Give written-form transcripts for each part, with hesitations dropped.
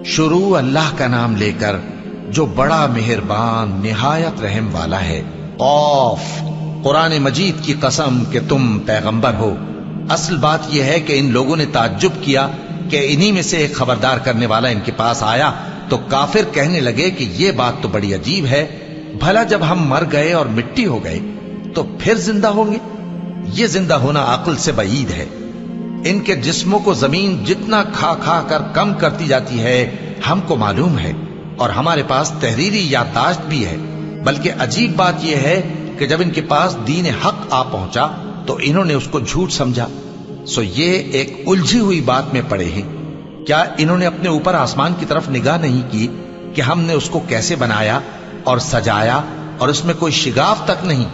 شروع اللہ کا نام لے کر جو بڑا مہربان نہایت رحم والا ہے۔ قاف، قرآن مجید کی قسم کہ تم پیغمبر ہو۔ اصل بات یہ ہے کہ ان لوگوں نے تعجب کیا کہ انہی میں سے ایک خبردار کرنے والا ان کے پاس آیا تو کافر کہنے لگے کہ یہ بات تو بڑی عجیب ہے، بھلا جب ہم مر گئے اور مٹی ہو گئے تو پھر زندہ ہوں گے؟ یہ زندہ ہونا عقل سے بعید ہے۔ ان کے جسموں کو زمین جتنا کھا کھا کر کم کرتی جاتی ہے ہم کو معلوم ہے، اور ہمارے پاس تحریری یادداشت بھی ہے۔ بلکہ عجیب بات یہ ہے کہ جب ان کے پاس دین حق آ پہنچا تو انہوں نے اس کو جھوٹ سمجھا۔ سو یہ ایک الجھی ہوئی بات میں پڑے ہیں۔ کیا انہوں نے اپنے اوپر آسمان کی طرف نگاہ نہیں کی کہ ہم نے اس کو کیسے بنایا اور سجایا اور اس میں کوئی شگاف تک نہیں؟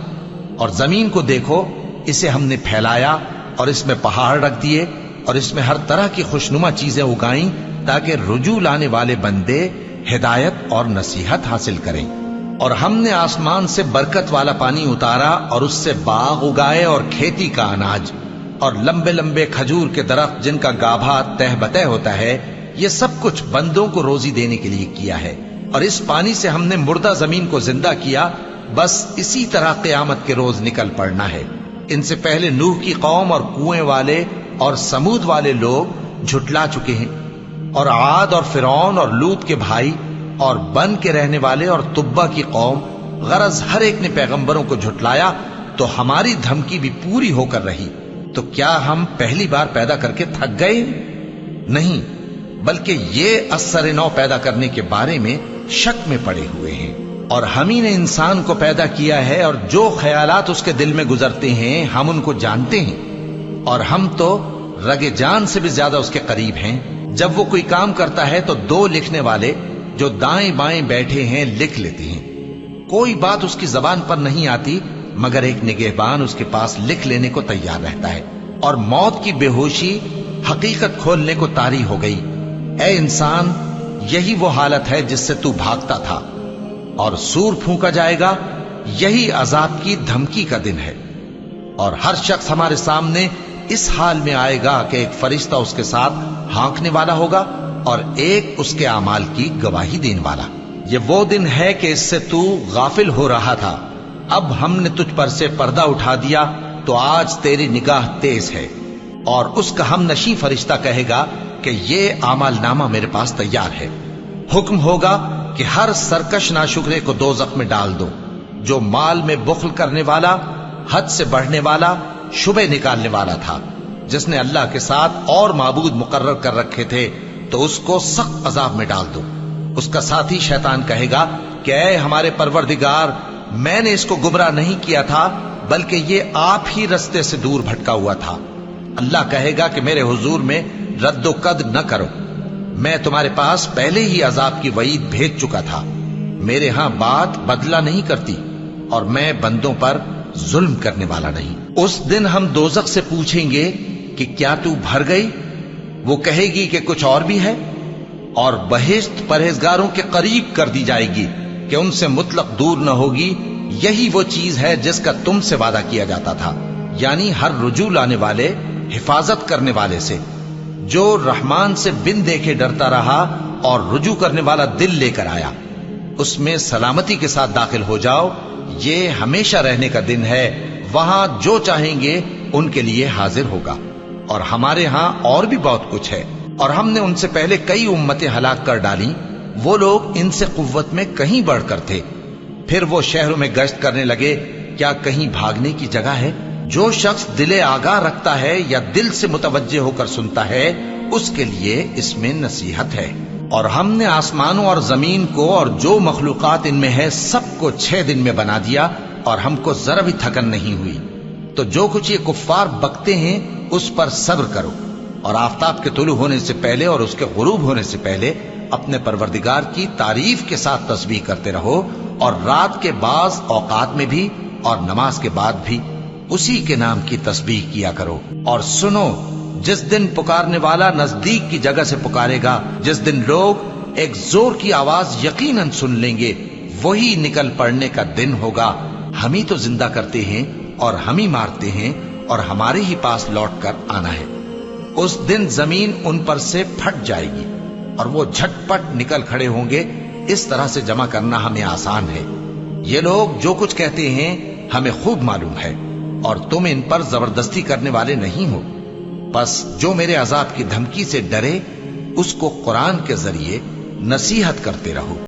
اور زمین کو دیکھو، اسے ہم نے پھیلایا اور اس میں پہاڑ رکھ دیے اور اس میں ہر طرح کی خوشنما چیزیں اگائیں تاکہ رجوع لانے والے بندے ہدایت اور نصیحت حاصل کریں۔ اور ہم نے آسمان سے برکت والا پانی اتارا اور اس سے باغ اگائے اور کھیتی کا اناج اور لمبے لمبے کھجور کے درخت جن کا گابھا تہ بتہ ہوتا ہے۔ یہ سب کچھ بندوں کو روزی دینے کے لیے کیا ہے۔ اور اس پانی سے ہم نے مردہ زمین کو زندہ کیا۔ بس اسی طرح قیامت کے روز نکل پڑنا ہے۔ ان سے پہلے نوح کی قوم اور کنویں والے اور سمود والے لوگ جھٹلا چکے ہیں، اور عاد اور فرعون اور لوط کے بھائی اور بن کے رہنے والے اور تبا کی قوم، غرض ہر ایک نے پیغمبروں کو جھٹلایا تو ہماری دھمکی بھی پوری ہو کر رہی۔ تو کیا ہم پہلی بار پیدا کر کے تھک گئے؟ نہیں، بلکہ یہ اثر نو پیدا کرنے کے بارے میں شک میں پڑے ہوئے ہیں۔ اور ہم ہی نے انسان کو پیدا کیا ہے، اور جو خیالات اس کے دل میں گزرتے ہیں ہم ان کو جانتے ہیں، اور ہم تو رگے جان سے بھی زیادہ اس کے قریب ہیں۔ جب وہ کوئی کام کرتا ہے تو دو لکھنے والے جو دائیں بائیں بیٹھے ہیں لکھ لیتے ہیں۔ کوئی بات اس کی زبان پر نہیں آتی مگر ایک نگہبان اس کے پاس لکھ لینے کو تیار رہتا ہے۔ اور موت کی بے ہوشی حقیقت کھولنے کو طاری ہو گئی۔ اے انسان، یہی وہ حالت ہے جس سے تو بھاگتا تھا، اور سور پھونکا جائے گا، یہی عذاب کی دھمکی کا دن ہے۔ اور ہر شخص ہمارے سامنے اس حال میں آئے گا کہ ایک فرشتہ اس کے ساتھ ہانکنے والا ہوگا اور ایک اس کے اعمال کی گواہی دینے والا۔ یہ وہ دن ہے کہ اس سے تو غافل ہو رہا تھا، اب ہم نے تجھ پر سے پردہ اٹھا دیا تو آج تیری نگاہ تیز ہے۔ اور اس کا ہم نشیں فرشتہ کہے گا کہ یہ اعمال نامہ میرے پاس تیار ہے۔ حکم ہوگا کہ ہر سرکش ناشکرے کو دوزخ میں ڈال دو، جو مال میں بخل کرنے والا، حد سے بڑھنے والا، شبہ نکالنے والا تھا، جس نے اللہ کے ساتھ اور معبود مقرر کر رکھے تھے، تو اس کو سخت عذاب میں ڈال دو۔ اس کا ساتھی شیطان کہے گا کہ اے ہمارے پروردگار، میں نے اس کو گمراہ نہیں کیا تھا بلکہ یہ آپ ہی رستے سے دور بھٹکا ہوا تھا۔ اللہ کہے گا کہ میرے حضور میں رد و قد نہ کرو، میں تمہارے پاس پہلے ہی عذاب کی وعید بھیج چکا تھا۔ میرے ہاں بات بدلہ نہیں کرتی، اور میں بندوں پر ظلم کرنے والا نہیں۔ اس دن ہم دوزخ سے پوچھیں گے کہ کیا تو بھر گئی؟ وہ کہے گی کہ کچھ اور بھی ہے۔ اور بہشت پرہیزگاروں کے قریب کر دی جائے گی کہ ان سے مطلق دور نہ ہوگی۔ یہی وہ چیز ہے جس کا تم سے وعدہ کیا جاتا تھا، یعنی ہر رجوع لانے والے، حفاظت کرنے والے سے، جو رحمان سے بن دیکھے ڈرتا رہا اور رجوع کرنے والا دل لے کر آیا، اس میں سلامتی کے ساتھ داخل ہو جاؤ۔ یہ ہمیشہ رہنے کا دن ہے، وہاں جو چاہیں گے ان کے لیے حاضر ہوگا۔ اور ہمارے ہاں اور بھی بہت کچھ ہے، اور ہم نے ان سے پہلے کئی امتیں ہلاک کر ڈالیں، وہ لوگ ان سے قوت میں کہیں بڑھ کر تھے۔ پھر وہ شہروں میں گشت کرنے لگے، کیا کہیں بھاگنے کی جگہ ہے؟ جو شخص دل آگاہ رکھتا ہے یا دل سے متوجہ ہو کر سنتا ہے، اس کے لیے اس میں نصیحت ہے۔ اور ہم نے آسمانوں اور زمین کو اور جو مخلوقات ان میں ہے سب کو 6 دن میں بنا دیا، اور ہم کو ذرا بھی تھکن نہیں ہوئی۔ تو جو کچھ یہ کفار بکتے ہیں اس پر صبر کرو، اور آفتاب کے طلوع ہونے سے پہلے اور اس کے غروب ہونے سے پہلے اپنے پروردگار کی تعریف کے ساتھ تسبیح کرتے رہو، اور رات کے بعض اوقات میں بھی اور نماز کے بعد بھی اسی کے نام کی تسبیح کیا کرو۔ اور سنو، جس دن پکارنے والا نزدیک کی جگہ سے پکارے گا، جس دن لوگ ایک زور کی آواز یقیناً سن لیں گے، وہی نکل پڑنے کا دن ہوگا۔ ہم ہی تو زندہ کرتے ہیں اور ہم ہی مارتے ہیں، اور ہمارے ہی پاس لوٹ کر آنا ہے۔ اس دن زمین ان پر سے پھٹ جائے گی، اور وہ جھٹپٹ نکل کھڑے ہوں گے، اس طرح سے جمع کرنا ہمیں آسان ہے۔ یہ لوگ جو کچھ کہتے ہیں ہمیں خوب معلوم ہے، اور تم ان پر زبردستی کرنے والے نہیں ہو۔ پس جو میرے عذاب کی دھمکی سے ڈرے اس کو قرآن کے ذریعے نصیحت کرتے رہو۔